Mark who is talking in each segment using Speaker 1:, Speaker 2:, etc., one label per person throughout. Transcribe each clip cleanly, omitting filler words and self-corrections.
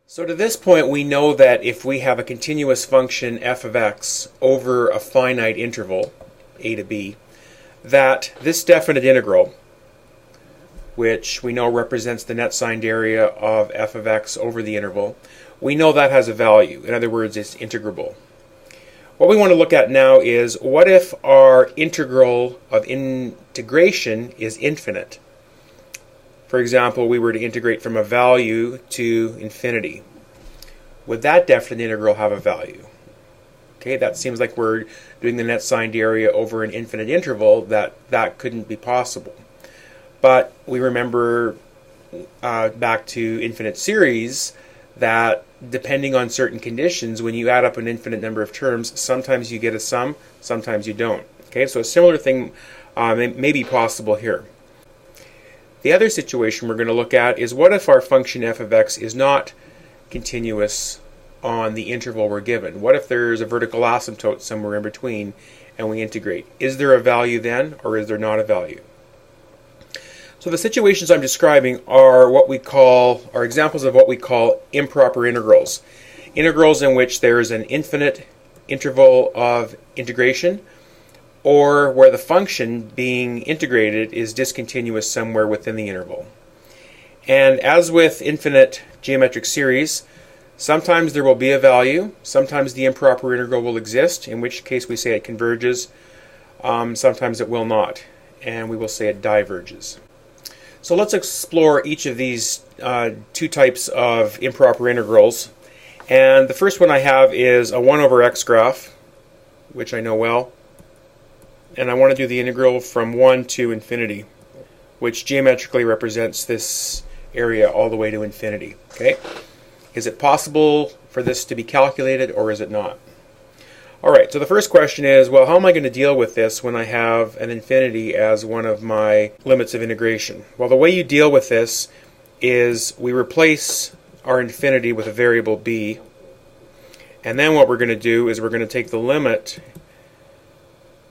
Speaker 1: So to this point, we know that if we have a continuous function f of x over a finite interval, a to b, that this definite integral, which we know represents the net signed area of f of x over the interval, we know that has a value. In other words, it's integrable. What we want to look at now is, what if our integral of integration is infinite? For example, we were to integrate from a value to infinity. Would that definite integral have a value? Okay, that seems like we're doing the net signed area over an infinite interval. That couldn't be possible. But we remember back to infinite series that depending on certain conditions, when you add up an infinite number of terms, sometimes you get a sum, sometimes you don't. Okay, so a similar thing may be possible here. The other situation we're going to look at is, what if our function f of x is not continuous on the interval we're given? What if there's a vertical asymptote somewhere in between and we integrate? Is there a value then, or is there not a value? So the situations I'm describing are examples of what we call improper integrals. Integrals in which there is an infinite interval of integration, or where the function being integrated is discontinuous somewhere within the interval. And as with infinite geometric series, sometimes there will be a value, sometimes the improper integral will exist, in which case we say it converges, sometimes it will not, and we will say it diverges. So let's explore each of these two types of improper integrals. And the first one I have is a 1 over x graph, which I know well. And I want to do the integral from 1 to infinity, which geometrically represents this area all the way to infinity. Okay? Is it possible for this to be calculated, or is it not? Alright, so the first question is, well, how am I going to deal with this when I have an infinity as one of my limits of integration? Well, the way you deal with this is we replace our infinity with a variable b, and then what we're going to do is we're going to take the limit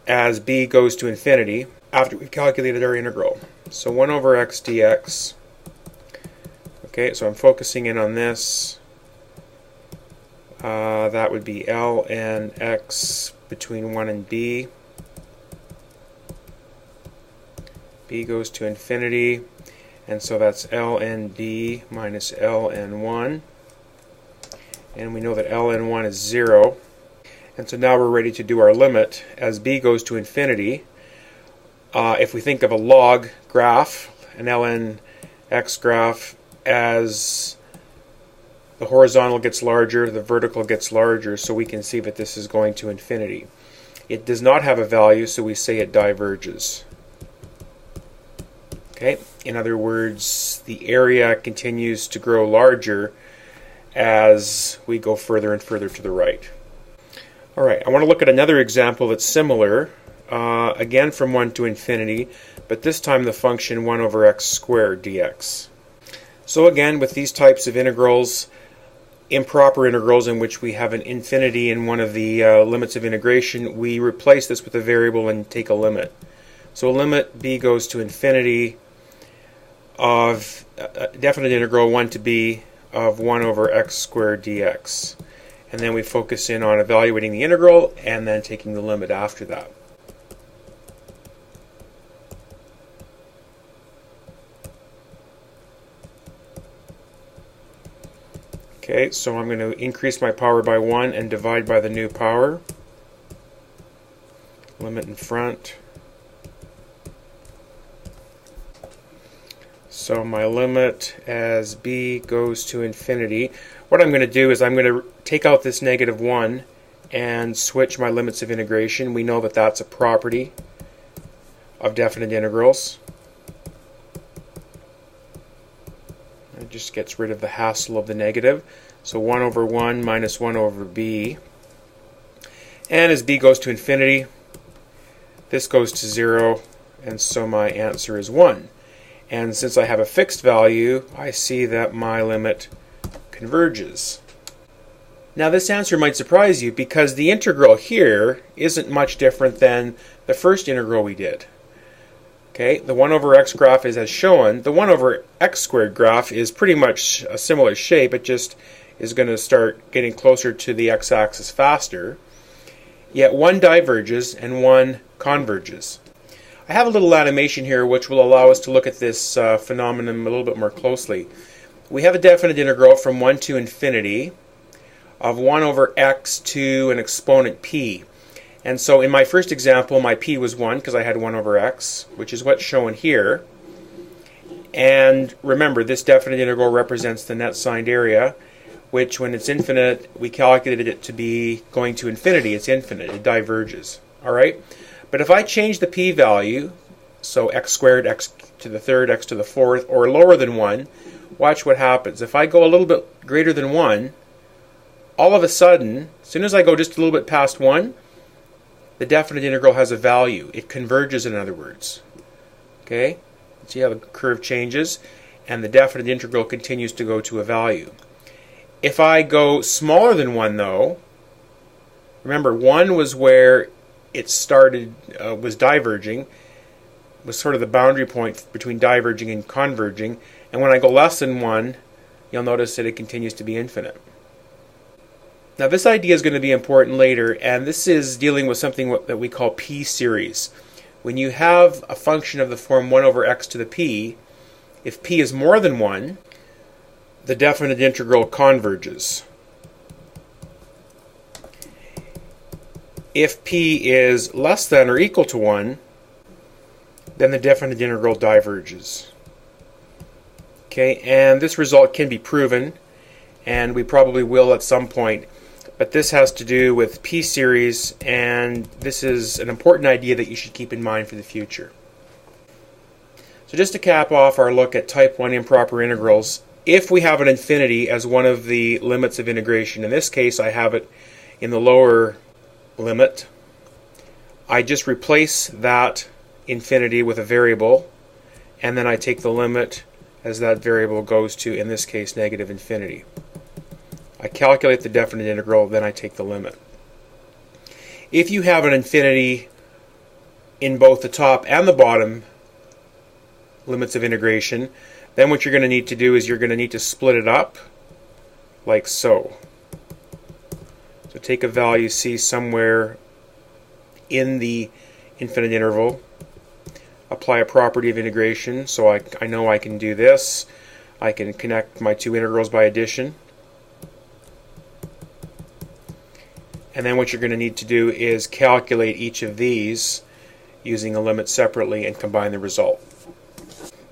Speaker 1: as b goes to infinity after we've calculated our integral. So 1 over x dx. Okay, so I'm focusing in on this. That would be ln x between 1 and b. b goes to infinity, and so that's ln b minus ln 1. And we know that ln 1 is 0. And so now we're ready to do our limit as b goes to infinity. If we think of a log graph, an ln x graph, as the horizontal gets larger, the vertical gets larger, so we can see that this is going to infinity. It does not have a value, so we say it diverges. Okay? In other words, the area continues to grow larger as we go further and further to the right. Alright, I want to look at another example that's similar, again from 1 to infinity, but this time the function 1 over x squared dx. So again, with these types of integrals, improper integrals in which we have an infinity in one of the limits of integration, we replace this with a variable and take a limit. So limit b goes to infinity of a definite integral 1 to b of 1 over x squared dx. And then we focus in on evaluating the integral and then taking the limit after that. Okay, so I'm going to increase my power by 1 and divide by the new power. Limit in front. So my limit as b goes to infinity. What I'm going to do is I'm going to take out this negative 1 and switch my limits of integration. We know that that's a property of definite integrals. It just gets rid of the hassle of the negative. So 1 over 1 minus 1 over b. And as b goes to infinity, this goes to 0, and so my answer is 1. And since I have a fixed value, I see that my limit converges. Now this answer might surprise you, because the integral here isn't much different than the first integral we did. Okay, the 1 over x graph is as shown. The 1 over x squared graph is pretty much a similar shape. It just is going to start getting closer to the x-axis faster, yet one diverges and one converges. I have a little animation here which will allow us to look at this phenomenon a little bit more closely. We have a definite integral from 1 to infinity of 1 over x to an exponent p. And so in my first example, my p was 1 because I had 1 over x, which is what's shown here. And remember, this definite integral represents the net signed area, which when it's infinite, we calculated it to be going to infinity. It's infinite. It diverges. All right? But if I change the p-value, so x squared, x to the third, x to the fourth, or lower than 1, watch what happens. If I go a little bit greater than 1, all of a sudden, as soon as I go just a little bit past 1, the definite integral has a value. It converges, in other words. Okay? See how the curve changes? And the definite integral continues to go to a value. If I go smaller than 1, though, remember 1 was where it started, was diverging, was sort of the boundary point between diverging and converging. And when I go less than 1, you'll notice that it continues to be infinite. Now this idea is going to be important later, and this is dealing with something that we call p-series. When you have a function of the form 1 over x to the p, if p is more than 1, the definite integral converges. If p is less than or equal to 1, then the definite integral diverges. Okay, and this result can be proven, and we probably will at some point. But this has to do with p-series, and this is an important idea that you should keep in mind for the future. So just to cap off our look at type 1 improper integrals, if we have an infinity as one of the limits of integration, in this case I have it in the lower limit, I just replace that infinity with a variable, and then I take the limit as that variable goes to, in this case, negative infinity. I calculate the definite integral, then I take the limit. If you have an infinity in both the top and the bottom limits of integration, then what you're going to need to do is you're going to need to split it up like so. So take a value c somewhere in the infinite interval, apply a property of integration, so I know I can do this. I can connect my two integrals by addition. And then what you're going to need to do is calculate each of these using a limit separately and combine the result.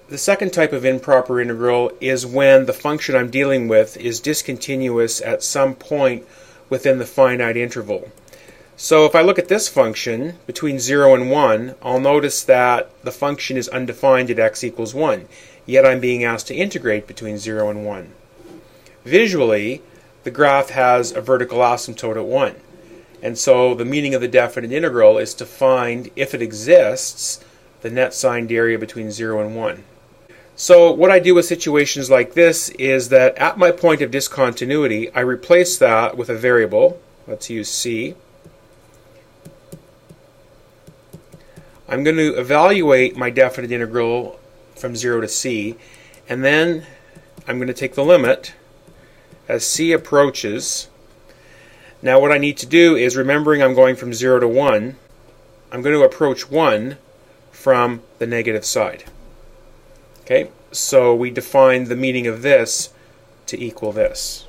Speaker 1: The second type of improper integral is when the function I'm dealing with is discontinuous at some point within the finite interval. So if I look at this function between 0 and 1, I'll notice that the function is undefined at x equals 1, yet I'm being asked to integrate between 0 and 1. Visually, the graph has a vertical asymptote at 1. And so the meaning of the definite integral is to find, if it exists, the net signed area between 0 and 1. So what I do with situations like this is that at my point of discontinuity, I replace that with a variable. Let's use c. I'm going to evaluate my definite integral from 0 to c, and then I'm going to take the limit as c approaches. Now what I need to do is, remembering I'm going from 0 to 1, I'm going to approach 1 from the negative side. Okay, so we define the meaning of this to equal this.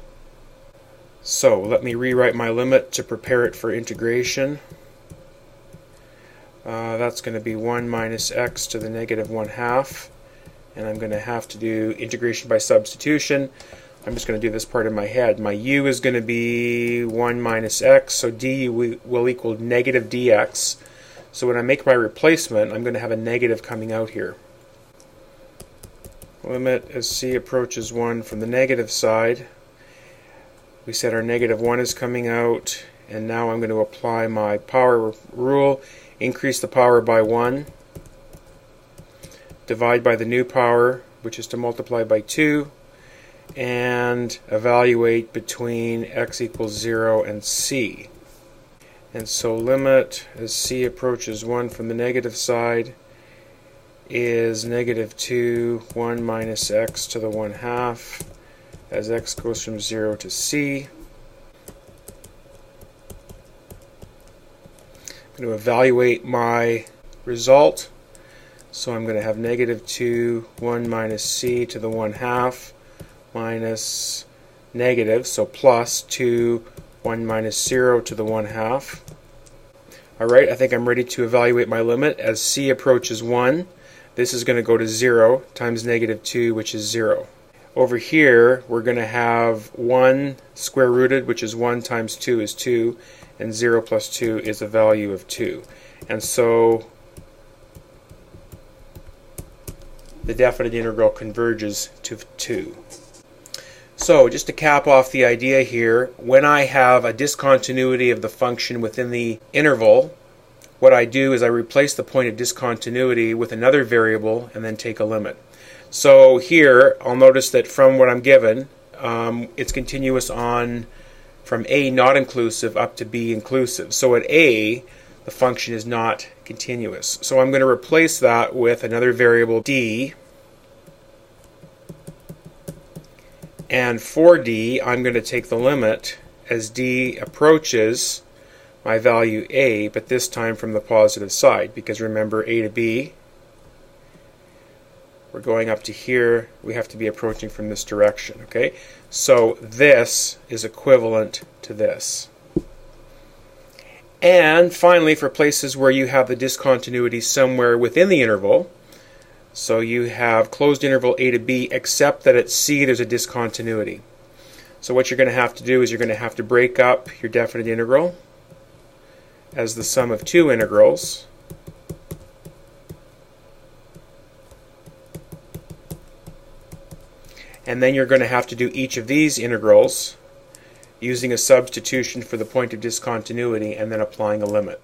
Speaker 1: So let me rewrite my limit to prepare it for integration. That's going to be 1 minus x to the negative 1/2, and I'm going to have to do integration by substitution. I'm just going to do this part in my head. My u is going to be 1 minus x, so du will equal negative dx. So when I make my replacement, I'm going to have a negative coming out here. Limit as c approaches 1 from the negative side. We said our negative 1 is coming out, and now I'm going to apply my power rule. Increase the power by 1, divide by the new power, which is to multiply by 2, and evaluate between x equals 0 and c. And so limit as c approaches 1 from the negative side is negative 2, 1 minus x to the 1/2. as x goes from 0 to c. I'm going to evaluate my result. So I'm going to have negative 2, 1 minus c to the 1/2 minus negative, so plus 2, 1 minus 0 to the 1/2. Alright, I think I'm ready to evaluate my limit. As c approaches 1, this is going to go to 0 times negative 2, which is 0. Over here, we're going to have 1 square rooted, which is 1 times 2 is 2, and 0 plus 2 is a value of 2. And so the definite integral converges to 2. So just to cap off the idea here, when I have a discontinuity of the function within the interval, what I do is I replace the point of discontinuity with another variable and then take a limit. So here I'll notice that from what I'm given, it's continuous on from a not inclusive up to b inclusive. So at a, the function is not continuous. So I'm going to replace that with another variable d. And for d, I'm going to take the limit as d approaches my value a, but this time from the positive side, because remember, a to b, we're going up to here, we have to be approaching from this direction. Okay, so this is equivalent to this. And finally, for places where you have the discontinuity somewhere within the interval, so you have closed interval a to b, except that at c there's a discontinuity. So what you're going to have to do is you're going to have to break up your definite integral as the sum of two integrals. And then you're going to have to do each of these integrals using a substitution for the point of discontinuity and then applying a limit.